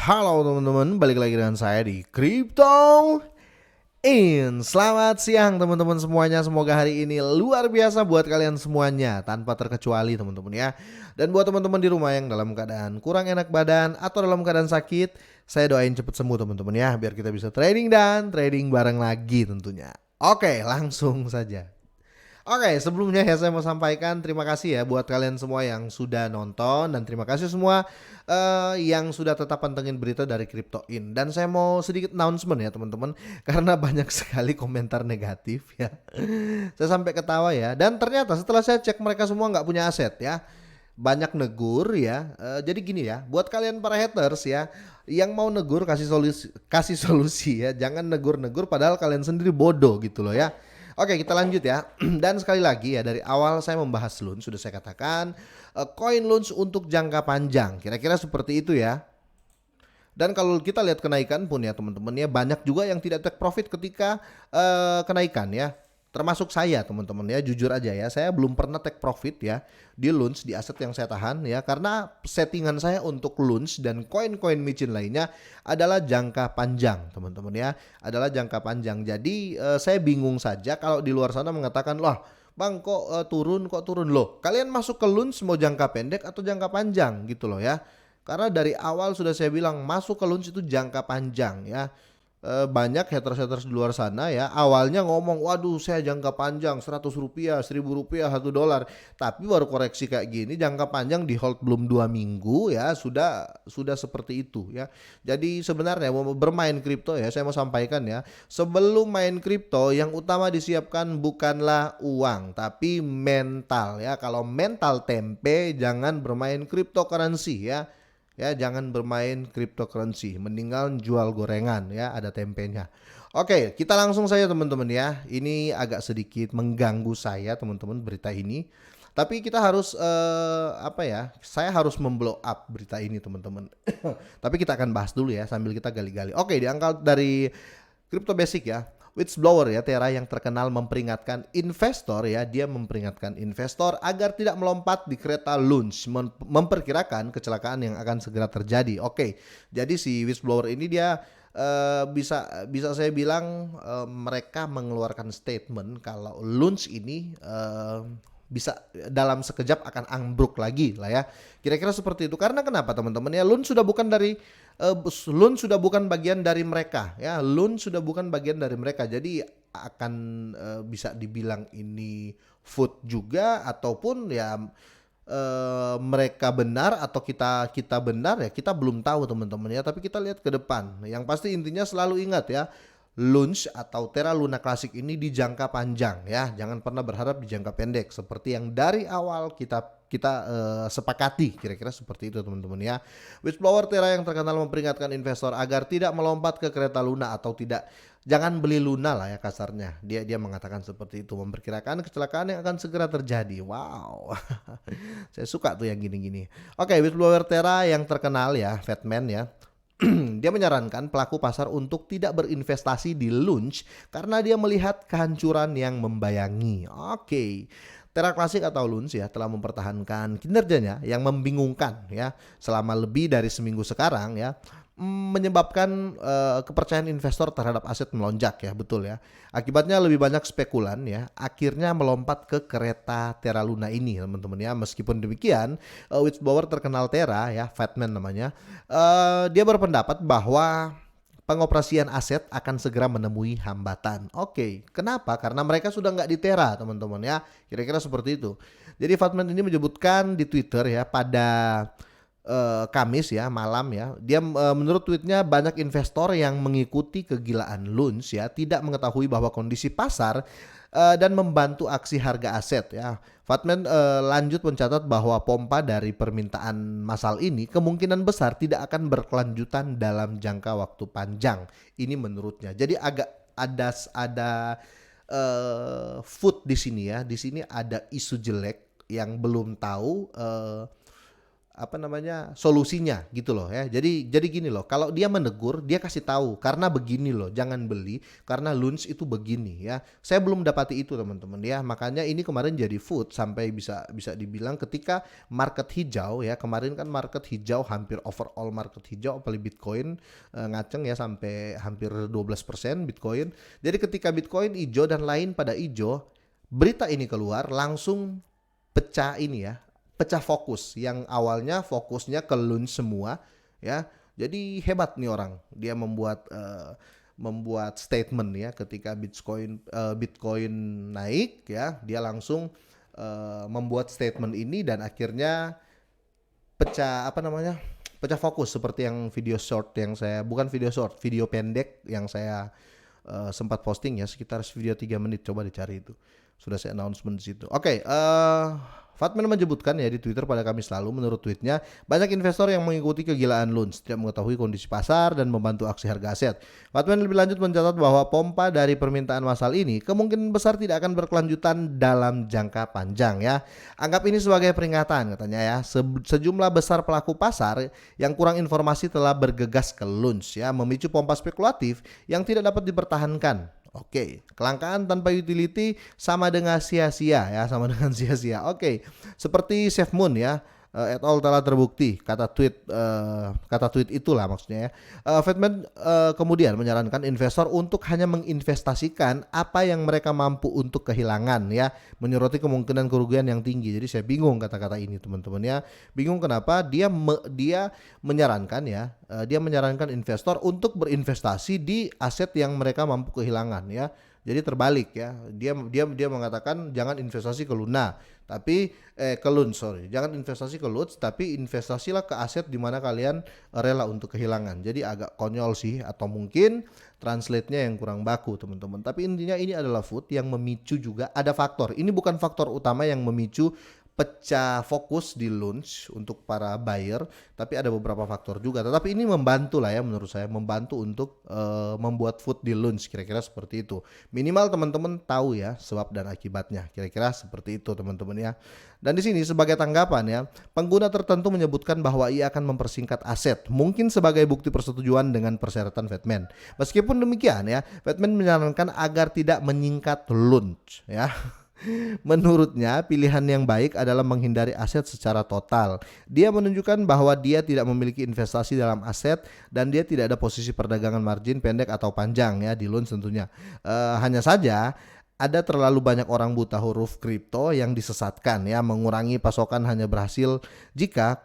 Halo teman-teman, balik lagi dengan saya di Crypto In. Selamat siang teman-teman semuanya. Semoga hari ini luar biasa buat kalian semuanya tanpa terkecuali teman-teman ya. Dan buat teman-teman di rumah yang dalam keadaan kurang enak badan atau dalam keadaan sakit, saya doain cepet sembuh teman-teman ya, biar kita bisa trading dan trading bareng lagi tentunya. Oke, langsung saja. Oke, sebelumnya ya saya mau sampaikan terima kasih ya buat kalian semua yang sudah nonton, dan terima kasih semua yang sudah tetap pantengin berita dari Crypto In. Dan saya mau sedikit announcement ya teman-teman, karena banyak sekali komentar negatif ya. Saya sampai ketawa ya. Dan ternyata setelah saya cek, mereka semua nggak punya aset ya. Banyak negur ya. Jadi gini ya, buat kalian para haters ya, yang mau negur kasih solusi ya. Jangan negur-negur padahal kalian sendiri bodoh gitu loh ya. Oke, kita lanjut ya. Dan sekali lagi ya, dari awal saya membahas loan sudah saya katakan koin loan untuk jangka panjang. Kira-kira seperti itu ya. Dan kalau kita lihat kenaikan pun ya teman-teman ya, banyak juga yang tidak take profit ketika kenaikan ya. Termasuk saya teman-teman ya, jujur aja ya, saya belum pernah take profit ya di launch di aset yang saya tahan ya, karena settingan saya untuk launch dan koin-koin micin lainnya adalah jangka panjang teman-teman ya, adalah jangka panjang. Jadi saya bingung saja kalau di luar sana mengatakan, "Lah, Bang kok turun loh. Kalian masuk ke launch mau jangka pendek atau jangka panjang gitu loh ya. Karena dari awal sudah saya bilang masuk ke launch itu jangka panjang ya. Banyak haters-haters di luar sana ya, awalnya ngomong, waduh saya jangka panjang 100 rupiah, 1000 rupiah, 1 dolar. Tapi baru koreksi kayak gini, jangka panjang di hold belum 2 minggu ya, sudah seperti itu ya. Jadi sebenarnya mau bermain kripto ya, saya mau sampaikan ya, sebelum main kripto yang utama disiapkan bukanlah uang, tapi mental ya. Kalau mental tempe, jangan bermain cryptocurrency ya. Ya, jangan bermain cryptocurrency, mendingan jual gorengan ya, ada tempenya. Oke, kita langsung saja teman-teman ya. Ini agak sedikit mengganggu saya teman-teman berita ini. Tapi kita harus apa ya? Saya harus memblow up berita ini teman-teman. Tapi kita akan bahas dulu ya sambil kita gali-gali. Oke, diangkat dari Crypto Basic ya. Whistleblower ya, Terra yang terkenal memperingatkan investor ya, dia memperingatkan investor agar tidak melompat di kereta launch, memperkirakan kecelakaan yang akan segera terjadi. Oke, jadi si whistleblower ini dia bisa saya bilang mereka mengeluarkan statement kalau launch ini bisa dalam sekejap akan ambruk lagi lah ya. Kira-kira seperti itu. Karena kenapa teman-teman ya? Loan sudah bukan bagian dari mereka ya. Loan sudah bukan bagian dari mereka. Jadi akan bisa dibilang ini food juga, ataupun ya mereka benar atau kita benar ya, kita belum tahu teman-teman ya. Tapi kita lihat ke depan. Yang pasti intinya selalu ingat ya, launch atau Terra Luna Classic ini di jangka panjang ya, jangan pernah berharap di jangka pendek seperti yang dari awal kita sepakati. Kira-kira seperti itu teman-teman ya. Whistleblower Terra yang terkenal memperingatkan investor agar tidak melompat ke kereta Luna, atau jangan beli Luna lah ya kasarnya. Dia mengatakan seperti itu, memperkirakan kecelakaan yang akan segera terjadi. Wow. Saya suka tuh yang gini-gini. Oke, whistleblower Terra yang terkenal ya, Fatman ya, dia menyarankan pelaku pasar untuk tidak berinvestasi di launch karena dia melihat kehancuran yang membayangi. Oke. Terra Classic atau launch ya telah mempertahankan kinerjanya yang membingungkan ya selama lebih dari seminggu sekarang ya, menyebabkan kepercayaan investor terhadap aset melonjak ya, betul ya. Akibatnya lebih banyak spekulan ya akhirnya melompat ke kereta Terra Luna ini teman-teman ya. Meskipun demikian, whistleblower terkenal Terra ya, Fatman namanya, dia berpendapat bahwa pengoperasian aset akan segera menemui hambatan. Oke, kenapa? Karena mereka sudah nggak di Terra teman-teman ya. Kira-kira seperti itu. Jadi Fatman ini menyebutkan di Twitter ya pada Kamis ya malam ya, dia menurut tweetnya, banyak investor yang mengikuti kegilaan launch ya tidak mengetahui bahwa kondisi pasar dan membantu aksi harga aset ya. Fatman lanjut mencatat bahwa pompa dari permintaan massal ini kemungkinan besar tidak akan berkelanjutan dalam jangka waktu panjang. Ini menurutnya. Jadi agak ada food di sini ya. Di sini ada isu jelek yang belum tahu apa namanya solusinya gitu loh ya. Jadi gini loh, kalau dia menegur dia kasih tahu karena begini loh, jangan beli karena lunch itu begini ya. Saya belum dapati itu teman-teman ya. Makanya ini kemarin jadi food sampai bisa bisa dibilang ketika market hijau ya. Kemarin kan market hijau hampir overall market hijau apalagi Bitcoin ngaceng ya sampai hampir 12% Bitcoin. Jadi ketika Bitcoin hijau dan lain pada hijau, berita ini keluar langsung pecah ini ya, pecah fokus yang awalnya fokusnya ke lunch semua ya. Jadi hebat nih orang, dia membuat statement ya ketika Bitcoin naik ya, dia langsung membuat statement ini dan akhirnya pecah apa namanya? Pecah fokus seperti yang video short yang saya bukan video short, video pendek yang saya sempat posting ya sekitar video 3 menit, coba dicari itu. Sudah saya announcement di situ. Oke, Fatman menyebutkan ya di Twitter pada Kamis lalu, menurut tweetnya, banyak investor yang mengikuti kegilaan Lunch, tidak mengetahui kondisi pasar dan membantu aksi harga aset. Fatman lebih lanjut mencatat bahwa pompa dari permintaan massal ini kemungkinan besar tidak akan berkelanjutan dalam jangka panjang ya. Anggap ini sebagai peringatan katanya ya. Sejumlah besar pelaku pasar yang kurang informasi telah bergegas ke Lunch ya, memicu pompa spekulatif yang tidak dapat dipertahankan. Oke, kelangkaan tanpa utility sama dengan sia-sia ya, sama dengan sia-sia. Oke, seperti SafeMoon ya, et al telah terbukti kata tweet itulah maksudnya ya. Fatman kemudian menyarankan investor untuk hanya menginvestasikan apa yang mereka mampu untuk kehilangan ya, menyoroti kemungkinan kerugian yang tinggi. Jadi saya bingung kata-kata ini teman-teman ya, bingung kenapa dia menyarankan ya, dia menyarankan investor untuk berinvestasi di aset yang mereka mampu kehilangan ya. Jadi terbalik ya, dia mengatakan jangan investasi ke Luna, tapi ke Lunch, sorry, jangan investasi ke Lunch, tapi investasilah ke aset di mana kalian rela untuk kehilangan. Jadi agak konyol sih, atau mungkin translate-nya yang kurang baku teman-teman. Tapi intinya ini adalah food yang memicu juga ada faktor. Ini bukan faktor utama yang memicu pecah fokus di Lunch untuk para buyer, tapi ada beberapa faktor juga. Tetapi ini membantu lah ya, menurut saya membantu untuk membuat food di Lunch, kira-kira seperti itu. Minimal teman-teman tahu ya sebab dan akibatnya, kira-kira seperti itu teman-teman ya. Dan di sini sebagai tanggapan ya, pengguna tertentu menyebutkan bahwa ia akan mempersingkat aset, mungkin sebagai bukti persetujuan dengan persyaratan Fatman. Meskipun demikian ya, Fatman menyarankan agar tidak menyingkat Lunch ya. Menurutnya, pilihan yang baik adalah menghindari aset secara total. Dia menunjukkan bahwa dia tidak memiliki investasi dalam aset dan dia tidak ada posisi perdagangan margin pendek atau panjang ya di Lunch tentunya. Hanya saja ada terlalu banyak orang buta huruf kripto yang disesatkan ya, mengurangi pasokan hanya berhasil jika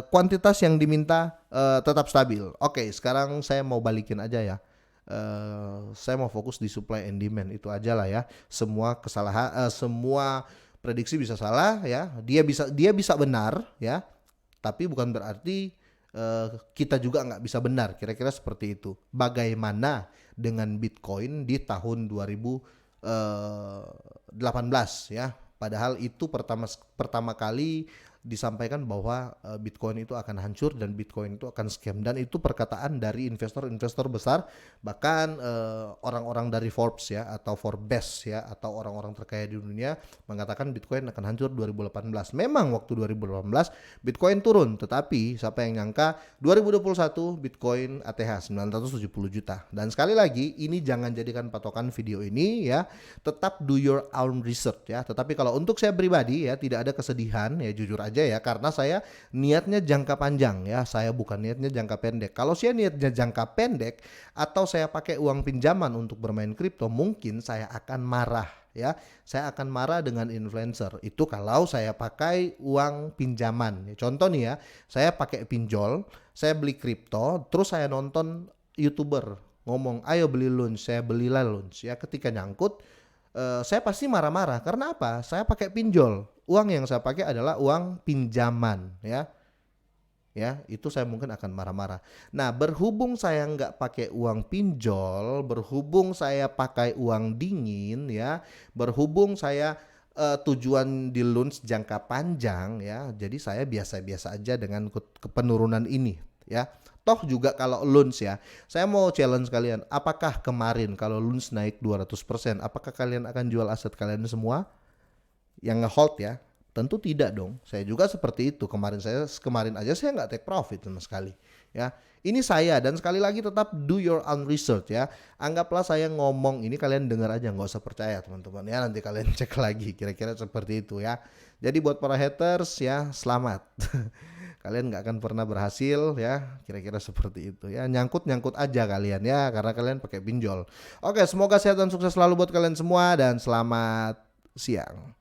kuantitas yang diminta tetap stabil. Oke, sekarang saya mau balikin aja ya. Saya mau fokus di supply and demand itu aja lah ya. Semua kesalahan, semua prediksi bisa salah ya. Dia bisa benar ya. Tapi bukan berarti kita juga nggak bisa benar. Kira-kira seperti itu. Bagaimana dengan Bitcoin di tahun 2018 ya? Padahal itu pertama kali disampaikan bahwa Bitcoin itu akan hancur dan Bitcoin itu akan scam, dan itu perkataan dari investor-investor besar, bahkan orang-orang dari Forbes ya atau Forbes ya atau orang-orang terkaya di dunia mengatakan Bitcoin akan hancur 2018. Memang waktu 2018 Bitcoin turun, tetapi siapa yang nyangka 2021 Bitcoin ATH 970 juta. Dan sekali lagi ini jangan jadikan patokan video ini ya, tetap do your own research ya. Tetapi kalau untuk saya pribadi ya tidak ada kesedihan ya, jujur aja ya, karena saya niatnya jangka panjang ya, saya bukan niatnya jangka pendek. Kalau saya niatnya jangka pendek atau saya pakai uang pinjaman untuk bermain kripto, mungkin saya akan marah ya. Saya akan marah dengan influencer itu kalau saya pakai uang pinjaman. Contoh nih ya, saya pakai pinjol, saya beli kripto, terus saya nonton YouTuber ngomong ayo beli Lunch, saya belilah Lunch ya. Ketika nyangkut saya pasti marah-marah. Karena apa? Saya pakai pinjol. Uang yang saya pakai adalah uang pinjaman ya. Ya, itu saya mungkin akan marah-marah. Nah, berhubung saya nggak pakai uang pinjol, berhubung saya pakai uang dingin ya, berhubung saya tujuan di Lunch jangka panjang ya, jadi saya biasa-biasa aja dengan penurunan ini ya. Toh juga kalau Lunch ya, saya mau challenge kalian, apakah kemarin kalau Lunch naik 200%, apakah kalian akan jual aset kalian semua? Yang nge-hold ya, Tentu tidak dong. Saya juga seperti itu. Kemarin aja saya nggak take profit sama sekali. Ya, ini saya dan sekali lagi tetap do your own research ya. Anggaplah saya ngomong ini kalian dengar aja, nggak usah percaya teman-teman ya. Nanti kalian cek lagi kira-kira seperti itu ya. Jadi buat para haters ya selamat. Kalian nggak akan pernah berhasil ya. Kira-kira seperti itu ya. Nyangkut-nyangkut aja kalian ya karena kalian pakai pinjol. Oke, semoga sehat dan sukses selalu buat kalian semua dan selamat siang.